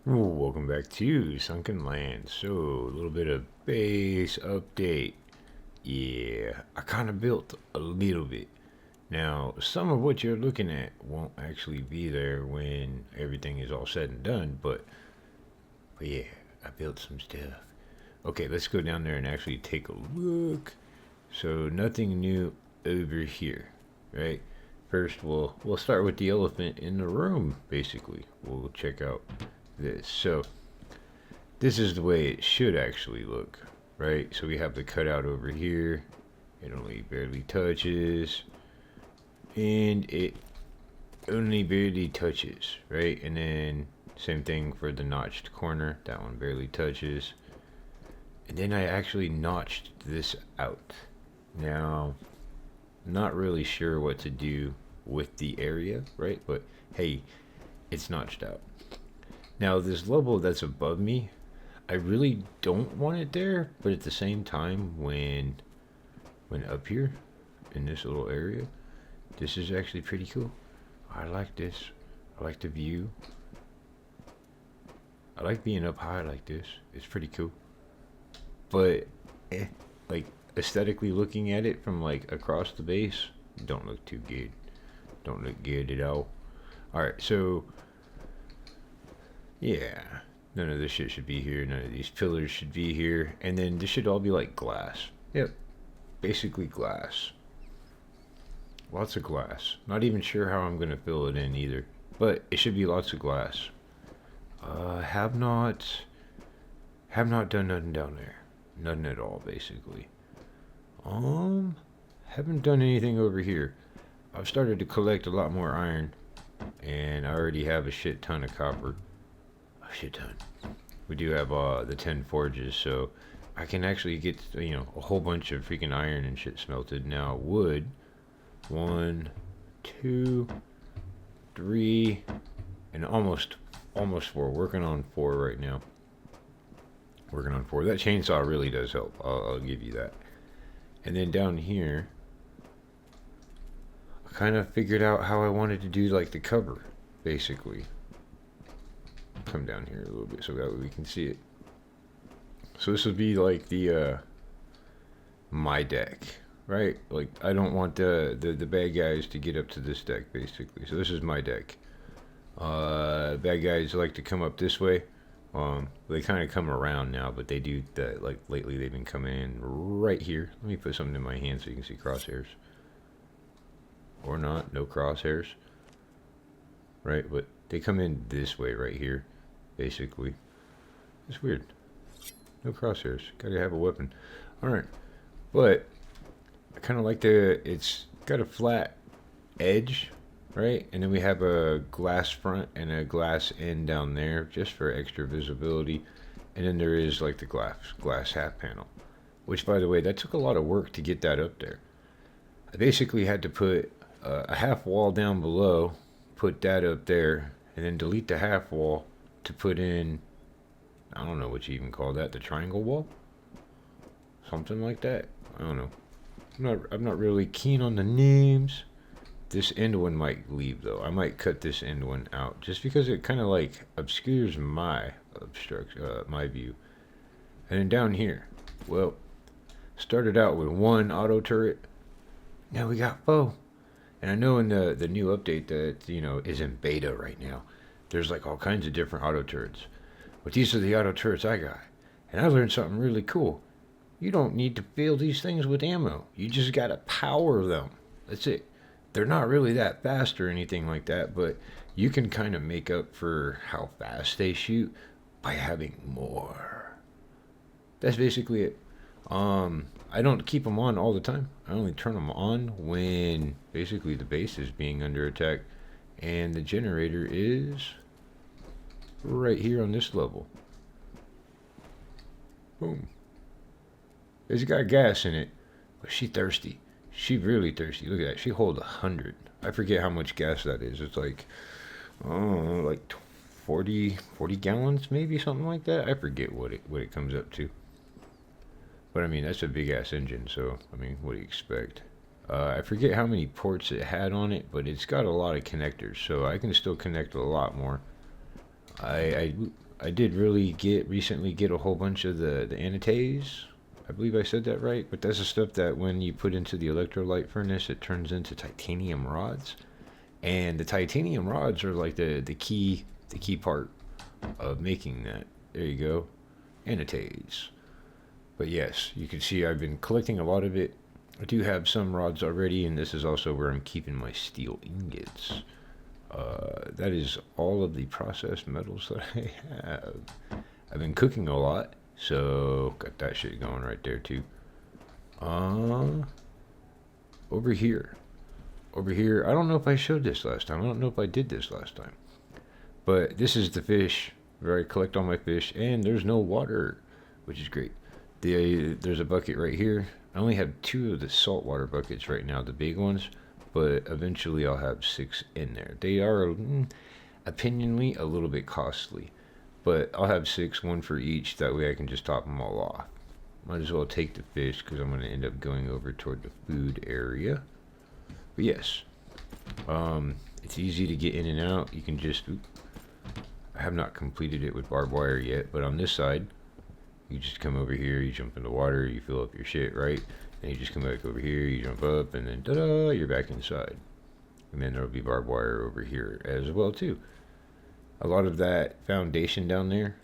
Welcome back to Sunkenland. So, a little bit of base update. Yeah, I kind of built a little bit. Now, some of what you're looking at won't actually be there when everything is all said and done, but yeah, I built some stuff. Okay, let's go down there and actually take a look. So, nothing new over here, right? First, we'll start with the elephant in the room. Basically, we'll check out this. So, this is the way it should actually look, right? So we have the cutout over here. It only barely touches, and it only barely touches, right? And then same thing for the notched corner. That one barely touches. And then I actually notched this out. Now, not really sure what to do with the area, right? But hey, it's notched out. Now, this level that's above me, I really don't want it there, but at the same time, when up here in this little area, this is actually pretty cool. I like this. I like the view. I like being up high like this. It's pretty cool. But like aesthetically looking at it from like across the base, don't look too good. Don't look good at all. All right, so yeah, none of this shit should be here. None of these pillars should be here. And then this should all be like glass. Yep, basically glass. Lots of glass. Not even sure how I'm gonna fill it in either, but it should be lots of glass. Have not done nothing down there. Nothing at all, basically. Haven't done anything over here. I've started to collect a lot more iron, and I already have a shit ton of copper. A shit ton. We do have the 10 forges, so I can actually get a whole bunch of freaking iron and shit smelted. Now wood, 1, 2, 3, and almost 4. Working on 4 right now. Working on 4. That chainsaw really does help. I'll give you that. And then down here, I kind of figured out how I wanted to do like the cover, basically. Come down here a little bit so that way we can see it. So this would be like the my deck, right? Like I don't want the bad guys to get up to this deck, basically. So this is my deck. Bad guys like to come up this way. They kind of come around now, but they do that. Like lately, they've been coming in right here. Let me put something in my hand so you can see crosshairs, or not. No crosshairs, right? But they come in this way right here, basically. It's weird. No crosshairs. Gotta have a weapon. All right, but I kind of like it's got a flat edge, right? And then we have a glass front and a glass end down there just for extra visibility. And then there is like the glass half panel, which by the way, that took a lot of work to get that up there. I basically had to put a half wall down below, put that up there, and then delete the half wall to put in, I don't know what you even call that, the triangle wall? Something like that. I don't know. I'm not really keen on the names. This end one might leave though. I might cut this end one out just because it kind of like obscures my my view. And then down here, well, started out with 1 auto turret. Now we got 4. And I know in the new update that is in beta right now, there's like all kinds of different auto turrets. But these are the auto turrets I got, and I learned something really cool. You don't need to fill these things with ammo. You just gotta power them. That's it. They're not really that fast or anything like that, but you can kind of make up for how fast they shoot by having more. That's basically it. I don't keep them on all the time. I only turn them on when basically the base is being under attack, and the generator is right here on this level. Boom. It's got gas in it, but she thirsty. She really thirsty. Look at that. She holds 100. I forget how much gas that is. It's like, oh, like 40 gallons, maybe something like that. I forget what it comes up to. But I mean, that's a big ass engine. So I mean, what do you expect? I forget how many ports it had on it, but it's got a lot of connectors, so I can still connect a lot more. I I did recently get a whole bunch of the anites. I believe I said that right, but that's the stuff that when you put into the electrolyte furnace, it turns into titanium rods. And the titanium rods are like the key part of making that. There you go, anites. But yes, you can see I've been collecting a lot of it. I do have some rods already, and this is also where I'm keeping my steel ingots. That is all of the processed metals that I have. I've been cooking a lot, so got that shit going right there too. Over here. I don't know if I showed this last time. I don't know if I did this last time. But this is the fish where I collect all my fish, and there's no water, which is great. There's a bucket right here. I only have 2 of the saltwater buckets right now, the big ones, but eventually I'll have 6 in there. They are, opinionally, a little bit costly, but I'll have 6, 1 for each. That way I can just top them all off. Might as well take the fish because I'm going to end up going over toward the food area. But yes, it's easy to get in and out. You can just, I have not completed it with barbed wire yet, but on this side, you just come over here, you jump in the water, you fill up your shit, right? And you just come back over here, you jump up, and then ta-da, you're back inside. And then there'll be barbed wire over here as well too. A lot of that foundation down there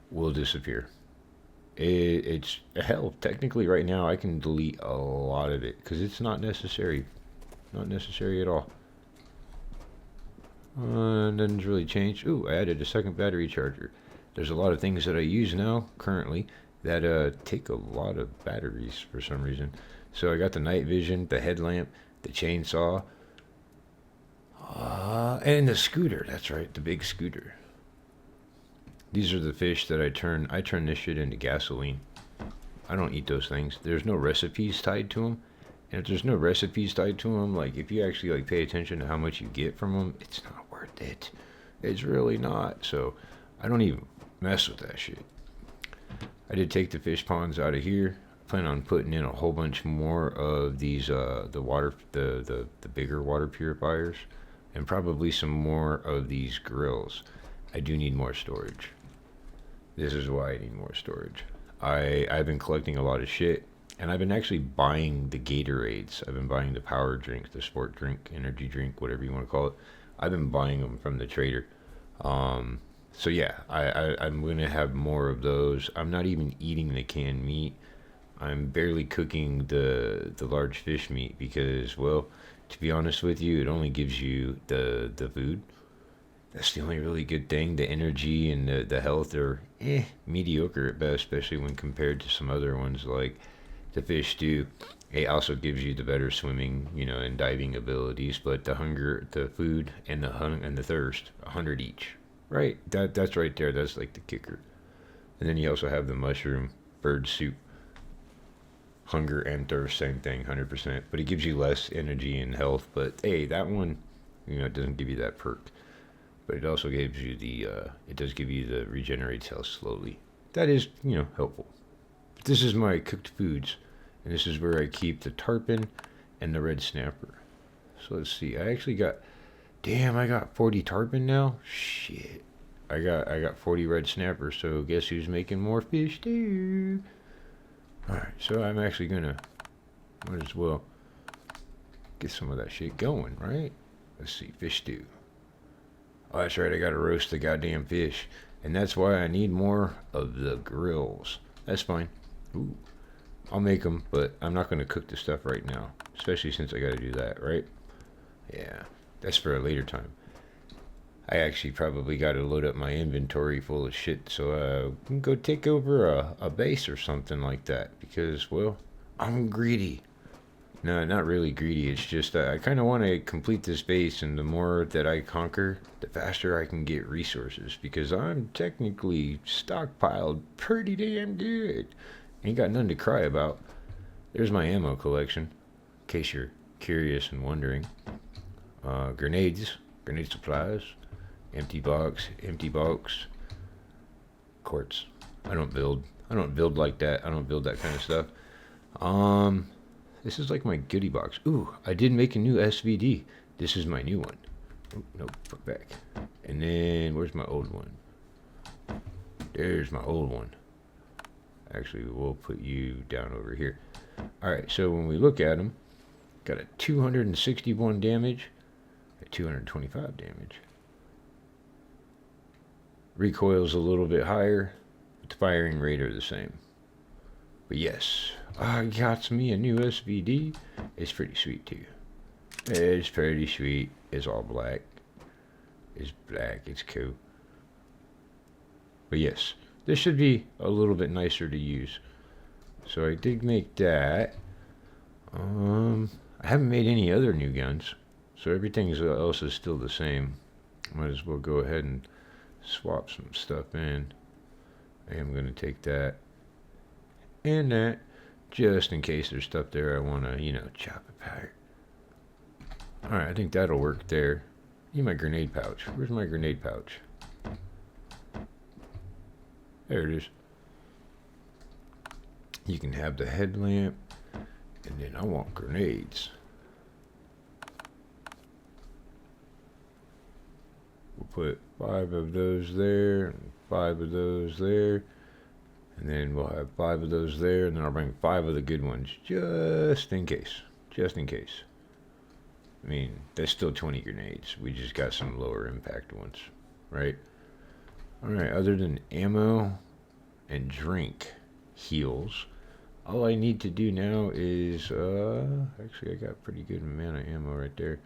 will disappear. It's hell. Technically, right now I can delete a lot of it because it's not necessary. Not necessary at all. Nothing's really changed. Ooh, I added a second battery charger. There's a lot of things that I use now, currently, that take a lot of batteries for some reason. So I got the night vision, the headlamp, the chainsaw, and the scooter. That's right, the big scooter. These are the fish that I turn this shit into gasoline. I don't eat those things. There's no recipes tied to them. And if there's no recipes tied to them, like if you actually like pay attention to how much you get from them, it's not worth it. It's really not. So I don't even mess with that shit. I did take the fish ponds out of here. I plan on putting in a whole bunch more of these the bigger water purifiers, and probably some more of these grills. I do need more storage. This is why I need more storage. I've been collecting a lot of shit, and I've been actually buying the Gatorades. I've been buying the power drink, the sport drink, energy drink, whatever you want to call it. I've been buying them from the trader. So yeah, I'm going to have more of those. I'm not even eating the canned meat. I'm barely cooking the large fish meat because, well, to be honest with you, it only gives you the food. That's the only really good thing. The energy and the health are mediocre at best, especially when compared to some other ones like the fish stew. It also gives you the better swimming, and diving abilities, but the hunger, the food, and the thirst, 100 each. Right, that's right there. That's like the kicker. And then you also have the mushroom bird soup. Hunger and thirst, same thing, 100%. But it gives you less energy and health. But hey, that one, it doesn't give you that perk. But it also gives you it does give you the regenerates health slowly. That is, helpful. But this is my cooked foods. And this is where I keep the tarpon and the red snapper. So let's see. I actually got, I got 40 tarpon now. Shit. I got 40 red snappers. So guess who's making more fish too? Alright, so I'm actually gonna might as well get some of that shit going, right? Let's see, fish stew. Oh, that's right, I gotta roast the goddamn fish. And that's why I need more of the grills. That's fine. Ooh. I'll make them, but I'm not gonna cook the stuff right now. Especially since I gotta do that, right? Yeah, that's for a later time. I actually probably got to load up my inventory full of shit so I can go take over a base or something like that. Because, well, I'm greedy. No, not really greedy. It's just I kind of want to complete this base, and the more that I conquer, the faster I can get resources. Because I'm technically stockpiled pretty damn good. Ain't got nothing to cry about. There's my ammo collection, in case you're curious and wondering. Grenade supplies. Empty box, quartz. I don't build like that. I don't build that kind of stuff. This is like my goodie box. Ooh, I did make a new SVD. This is my new one. Oh, no, put back. And then, where's my old one? There's my old one. Actually, we'll put you down over here. Alright, so when we look at them, got a 261 damage, a 225 damage. Recoil's a little bit higher, but the firing rate are the same. But yes, I got me a new SVD. It's pretty sweet too. It's pretty sweet. It's all black. It's black. It's cool. But yes, this should be a little bit nicer to use. So I did make that. I haven't made any other new guns, so everything else is still the same. Might as well go ahead and swap some stuff in. I am going to take that and that, just in case there's stuff there I want to, you know, chop apart. Alright, I think that'll work there. Need my grenade pouch. Where's my grenade pouch? There it is. You can have the headlamp, and then I want grenades. We'll put 5 of those there, and 5 of those there, and then we'll have 5 of those there, and then I'll bring 5 of the good ones, just in case. Just in case. I mean, there's still 20 grenades. We just got some lower impact ones, right? Alright, other than ammo and drink heals, all I need to do now is, actually I got a pretty good amount of ammo right there.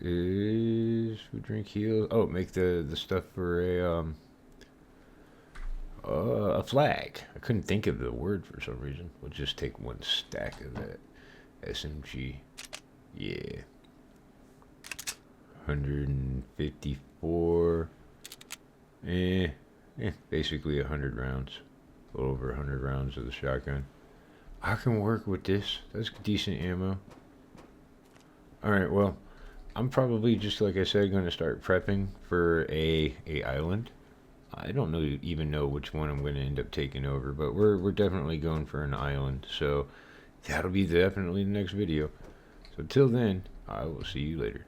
Is food, drink, heal. Oh, make the stuff for a flag. I couldn't think of the word for some reason. We'll just take 1 stack of that SMG. Yeah. 154. Basically 100 rounds. A little over 100 rounds of the shotgun. I can work with this. That's decent ammo. Alright, well, I'm probably, just like I said, going to start prepping for a island. I don't even know which one I'm going to end up taking over, but we're definitely going for an island, so that'll be definitely the next video. So till then, I will see you later.